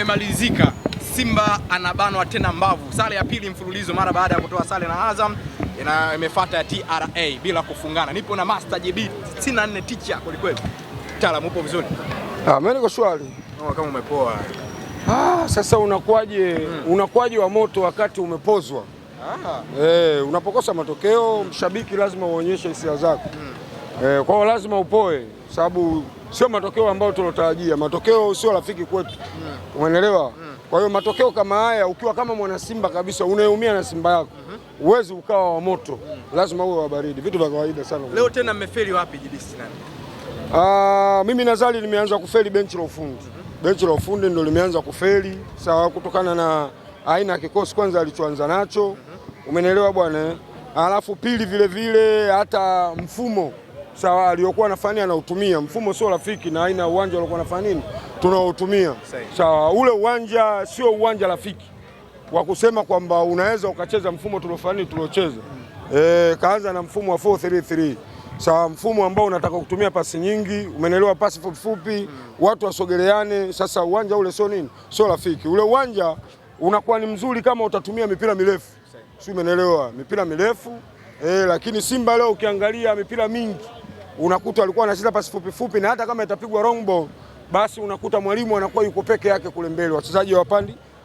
imemalizika. Simba anabanwa tena mbavu. Sare ya pili mfululizo mara baada ya kutoa sare na Azam, imefuata ya TRA bila kufungana. Nipo na Master JB 64 teacher kweli kweli. Taalamu, upo vizuri? Mimi niko shwari. Kama umepoa. Sasa unakuwaje wa moto wakati umepozwa? Unapokosa matokeo, mshabiki lazima uonyeshe hisia zako. Kwa hiyo lazima upoe, sababu sio matokeo ambayo tulotarajia. Matokeo sio rafiki kwetu. Umeelewa? Kwa hiyo matokeo kama haya, ukiwa kama mwana Simba kabisa unayeumia na Simba yako, uwezi ukawa wa moto, lazima uwe wa baridi. Vitu vya kawaida sana. Leo tena mmefeli wapi JB 64? Mimi nadhani nimeanza kufeli benchi la ufundi. Benchi la ufundi ndio limeanza kufeli, sawa, kutokana na aina ya kikosi kwanza alichoanza nacho. Umenielewa bwana? Alafu pili vile vile hata mfumo sawa aliokuwa anafanya anautumia mfumo sio rafiki na aina ya uwanja aliokuwa anafanya nini tunaotumia. Sawa, ule uwanja sio uwanja rafiki wa kusema kwamba unaweza ukacheza mfumo tuliocheza. Kaanza na mfumo wa 4-3-3. Sawa, mfumo ambao unataka kutumia pasi nyingi, umenelewa, pasi fupi, watu wasogeleane. Sasa uwanja ule sio nini? Sio rafiki. Ule uwanja unakuwa ni mzuri kama utatumia mipira mirefu. Sio, umenelewa, mipira mirefu. Lakini Simba leo ukiangalia mipira mingi unakuta alikuwa anacheza pasi fupi na hata kama itapigwa long ball basi unakuta mwalimu anakuwa yuko peke yake kule mbele. Wachezaji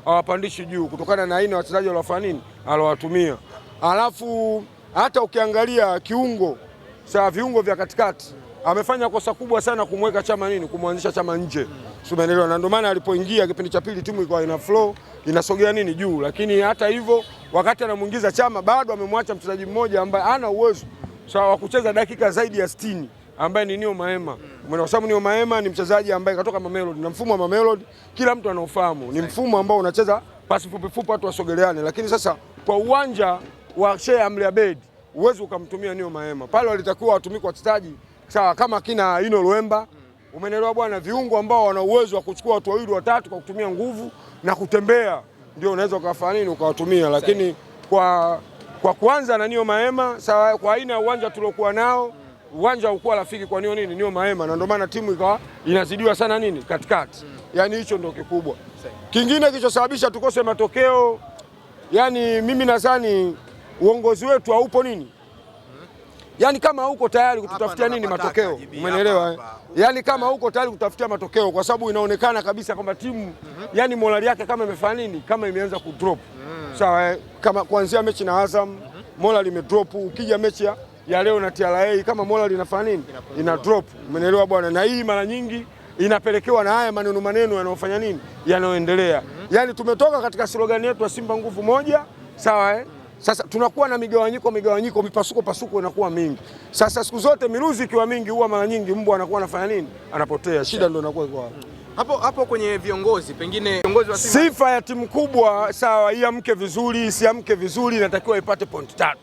hawapandishi juu kutokana na aina wachezaji walofanya nini alowatumia. Alafu hata ukiangalia kiungo sawa, viungo vya katikati amefanya kosa kubwa sana kumweka Chama kumwanzisha Chama nje. Umeelewa? Na ndio maana alipoingia kipindi cha pili timu ilikuwa ina flow, inasogea juu, lakini hata hivyo wakati anamuingiza Chama bado amemwacha mchezaji mmoja ambaye hana uwezo sawa wa kucheza dakika zaidi ya 60 ambaye ni Neo Maema. Kwa sababu Neo Maema ni mchezaji ambaye katoka Mamelodi na mfumo wa Mamelodi kila mtu anaofahamu ni mfumo ambao unacheza pasi fupi watu wasogeleane, lakini sasa kwa uwanja wa Sheikh Amri Abeid uwezo ukamtumia Neo Maema. Pale walitakiwa watumike wachezaji sawa kama kina Ino Luemba. Umeelewa bwana, viungo ambao wana uwezo wa kuchukua watu wawili watatu kwa kutumia nguvu na kutembea, ndio unaweza ukafanya ukawatumia. Lakini kwa kuanza na Neo Maema sawa, kwa aina ya uwanja tuliokuwa nao, uwanja haukuwa rafiki kwa Neo Maema, na ndio maana timu ikawa inazidiwa sana katikati. Yani hicho ndio kikubwa. Kingine kilichosababisha tukose matokeo, yani mimi nadhani uongozi wetu haupo yani kama hauko tayari kututafutia matokeo. Umeelewa? Yani kama hauko tayari kutafutia matokeo, kwa sababu inaonekana kabisa kwamba timu yani morali yake kama imefanya kama imeanza kudrop. Sawa, kama kuanzia mechi na Azam morali imedrop, ukija mechi ya leo na TRA kama morali inafanya ina drop. Umeelewa bwana? Na hii mara nyingi inapelekewa na haya maneno yanayofanya yanayoendelea. Yani tumetoka katika slogan yetu ya Simba nguvu moja, sawa Sasa tunakuwa na migawanyiko, mipasuko inakuwa mingi. Sasa siku zote miruzi ikiwa mingi huwa mara nyingi mbwa anakuwa anafanya anapotea. Shida ndio inakuwa iko hapo kwenye viongozi, pengine viongozi wa Simba. Sifa ya timu kubwa sawa, iamke vizuri, isiamke vizuri, inatakiwa ipate point 3.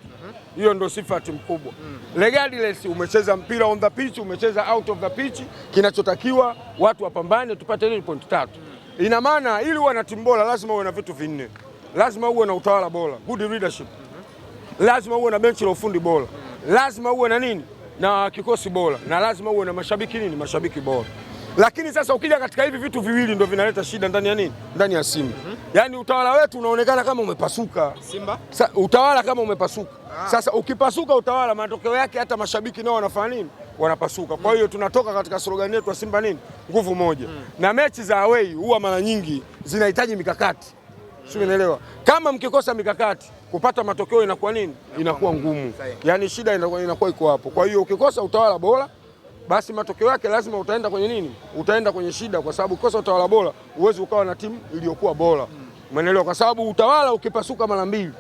Hiyo ndio sifa ya timu kubwa. Regardless umecheza mpira on the pitch, umecheza out of the pitch, kinachotakiwa watu wapambane tupate point 3. Ina maana ili uwe na timu bora lazima uwe na vitu vinne. Lazima uwe na utawala bora, good leadership. Lazima uwe na benchi la ufundi bora. Lazima uwe na na kikosi bora, na lazima uwe na mashabiki bora. Lakini sasa ukija katika hivi vitu viwili ndio vinaleta shida ndani ya Simba. Yaani utawala wetu unaonekana kama umepasuka. Simba? Utawala kama umepasuka. Sasa ukipasuka utawala, matokeo yake hata mashabiki nao wanafanya wanapasuka. Kwa hiyo tunatoka katika slogan yetu ya Simba nguvu moja. Na mechi za away huwa mara nyingi zinahitaji mikakati. Sio, unaelewa? Kama mkikosa mikakati kupata matokeo inakuwa inakuwa ngumu. Yaani shida inakuwa iko hapo. Kwa hiyo ukikosa utawala bora basi matokeo yake lazima utaenda kwenye utaenda kwenye shida, kwa sababu ukikosa utawala bora uwezi ukawa na timu iliyokuwa bora. Umeelewa? Kwa sababu utawala ukipasuka mara mbili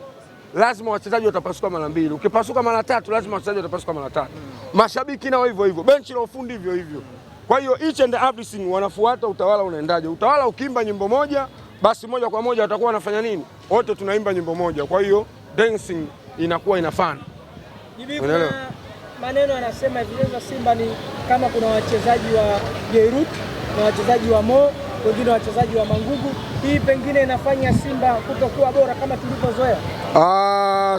lazima wachezaji watapasuka mara mbili. Ukipasuka mara tatu lazima wachezaji watapasuka mara tatu. Mashabiki nao hivyo, benchi la ufundi hivyo. Kwa hiyo each and everything wanafuata utawala unaendaje. Utawala ukiimba nyimbo moja basi moja kwa moja watakuwa wanafanya wote tunaimba nyimbo moja. Kwa hiyo dancing inakuwa inafana. Unaelewa? Maneno anasema vile Simba ni kama kuna wachezaji wa Beirut na wachezaji wa Mo, wengine wachezaji wa Mangugu. Hii pengine inafanya Simba kutokuwa bora kama tulivyozoea.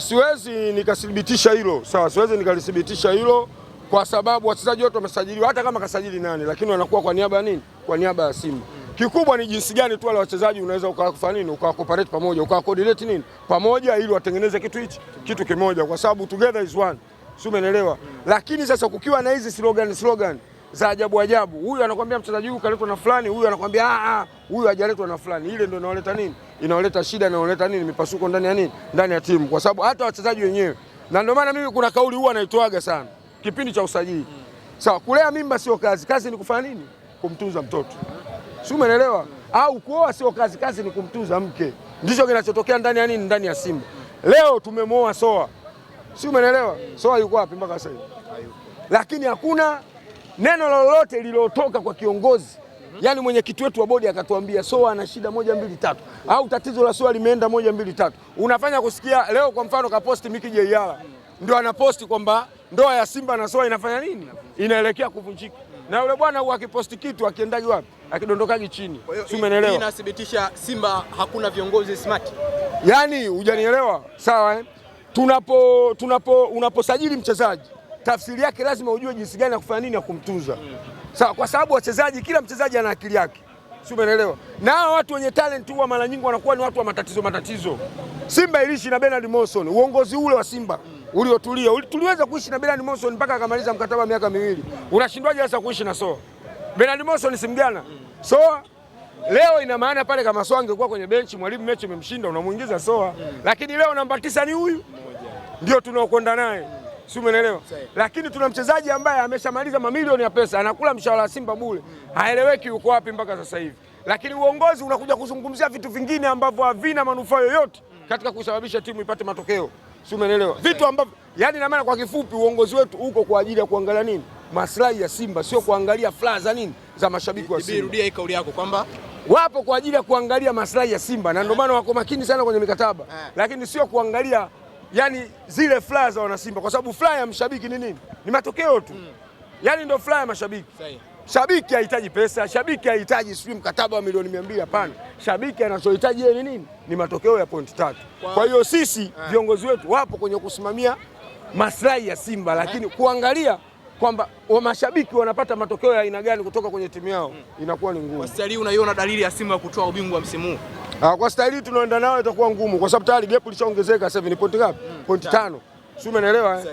Siwezi nikathibitisha hilo. Sawa, siwezi nikalithibitisha hilo kwa sababu wachezaji wote wamesajiliwa, hata kama kasajili nani, lakini wanakuwa kwa niaba ya Kwa niaba ya Simba. Kikubwa ni jinsi gani tu wale wachezaji unaweza ukafanya nini, ukakooperate pamoja, ukacoordinate nini pamoja, ili watengeneze kitu hichi, kitu kimoja, kwa sababu together is one, si umeelewa? Lakini sasa kukiwa na hizi slogan za ajabu, huyu anakuambia mchezaji huyu kaletwa na fulani, huyu anakuambia huyu hajaletwa na fulani, ile ndio inaoleta nini, inaoleta shida, inaoleta nini, mipasuko ndani ya nini, ndani ya timu, kwa sababu hata wachezaji wenyewe. Na ndio maana mimi kuna kauli huwa naitoaga sana kipindi cha usajili. Sawa, kulea mimba sio kazi, kazi ni kufanya nini? Kumtunza mtoto. Si umeelewa? Au kuoa sio kazi, kazi ni kumtunza mke. Ndicho kinachotokea ndani ya nini, ndani ya Simba. Leo tumemwoa Soa. Si umeelewa? Soa yuko wapi mpaka sasa hivi? Lakini hakuna neno lolote lililotoka kwa kiongozi. Yaani mwenyekiti wetu wa bodi akatuambia Soa ana shida 1 2 3 au tatizo la Soa limeenda 1 2 3. Unafanya kusikia leo kwa mfano kaposti Miki Jeyala. Ndio anaposti kwamba ndoa ya Simba na Soa inafanya nini? Inaelekea kuvunjika. Na yule bwana huwa akiposti kitu akiendaje wapi? Akidondokaje chini. Si umeelewa? Hii inathibitisha Simba hakuna viongozi smart. Yaani hujanielewa? Sawa unaposajili mchezaji, tafsiri yake lazima ujue jinsi gani ya kufanya nini ya kumtunza. Sawa, kwa sababu wachezaji, kila mchezaji ana akili yake. Si umeelewa? Na watu wenye talent huwa mara nyingi wanakuwa ni watu wa matatizo. Simba iliishi na Bernard Morrison, uongozi ule wa Simba uliotulia. Tuliweza kuishi na Bernard Morrison mpaka akamaliza mkataba miaka 2. Unashindwaje sasa kuishi na Soa? Bernard Morrison si mgana. Soa leo ina maana pale kama Soa angekuwa kwenye benchi, mwalimu mechi imemshinda, unamuingiza Soa. Lakini leo namba 9 ni huyu. Ndio tunaokwenda naye. Si umeelewa? Lakini tuna mchezaji ambaye ameshamaliza mamilioni ya pesa, anakula mshahara wa Simba bure. Haeleweki yuko wapi mpaka sasa hivi. Lakini uongozi unakuja kuzungumzia vitu vingine ambavyo havina manufaa yoyote katika kusababisha timu ipate matokeo. Si umeelewa? Vitu ambavyo yani na maana kwa kifupi uongozi wetu uko kwa ajili ya kuangalia nini? Maslahi ya Simba, sio kuangalia furaha za nini za mashabiki wa Simba. Rudia hii kauli yako kwamba wapo kwa ajili ya kuangalia maslahi ya Simba na ndio maana wako makini sana kwenye mikataba. Lakini sio kuangalia yani zile furaha za wana Simba, kwa sababu furaha ya mshabiki ni nini? Ni matokeo tu. Yani ndio furaha ya mashabiki. Shabiki hahitaji pesa, shabiki hahitaji sijui mkataba wa milioni 200, hapana. Shabiki anachohitaji yeye ni nini? Ni matokeo ya pointi 3. Kwa hiyo sisi viongozi wetu wapo kwenye kusimamia maslahi ya Simba, lakini kuangalia kwamba mashabiki wanapata matokeo ya aina gani kutoka kwenye timu yao inakuwa ni ngumu. Kwa staili unaiona dalili ya Simba kutoa ubingwa msimu huu? Kwa staili tunaenda nao itakuwa ngumu kwa sababu tayari gap lishaongezeka sasa hivi ni pointi ngapi? Pointi 5. Si umeelewa?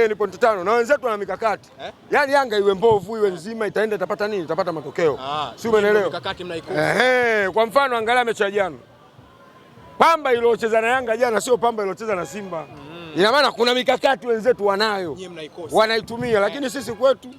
Ni pointi 5 na wenzetu wana mikakati. Yaani Yanga iwe mbovu iwe nzima itaenda itapata nini? Itapata matokeo. Si umeelewa? Mikakati mnaikuza. Kwa mfano angalia mechi ya jana. Pamba iliocheza na Yanga jana sio Pamba iliocheza na Simba. Ina maana kuna mikakati wenzetu wanayo. Wanaitumia lakini sisi kwetu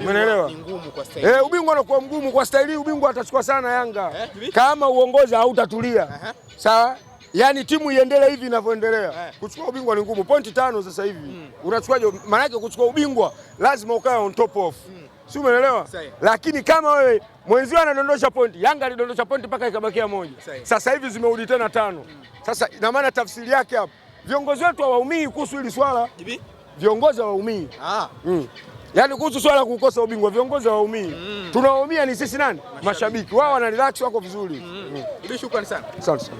umeelewa? Ni ngumu kwa staili. Ubingwa unakuwa mgumu kwa staili, ubingwa atachukua sana Yanga. Kama uongozi hautatulia. Sawa? Yaani timu iendelee hivi inavyoendelea. Kuchukua ubingwa ni ngumu. Pointi 5 sasa hivi. Unachukuaje? Maana yake kuchukua ubingwa lazima ukae on top of. Si umeelewa? Lakini kama wewe mwenzio anadondosha pointi, Yanga alidondosha pointi mpaka ikabakia 1. Sasa hivi zimerudi tena 5. Sasa ina maana tafsiri yake hapo. Viongozi wetu hawaumii kuhusu hili swala. Viongozi hawaumii. Yaani kuhusu swala kukosa ubingwa viongozi hawaumii. Tunaumia ni sisi nani? Mashabiki. Wao wana relax wako vizuri. Shukrani sana. Asante.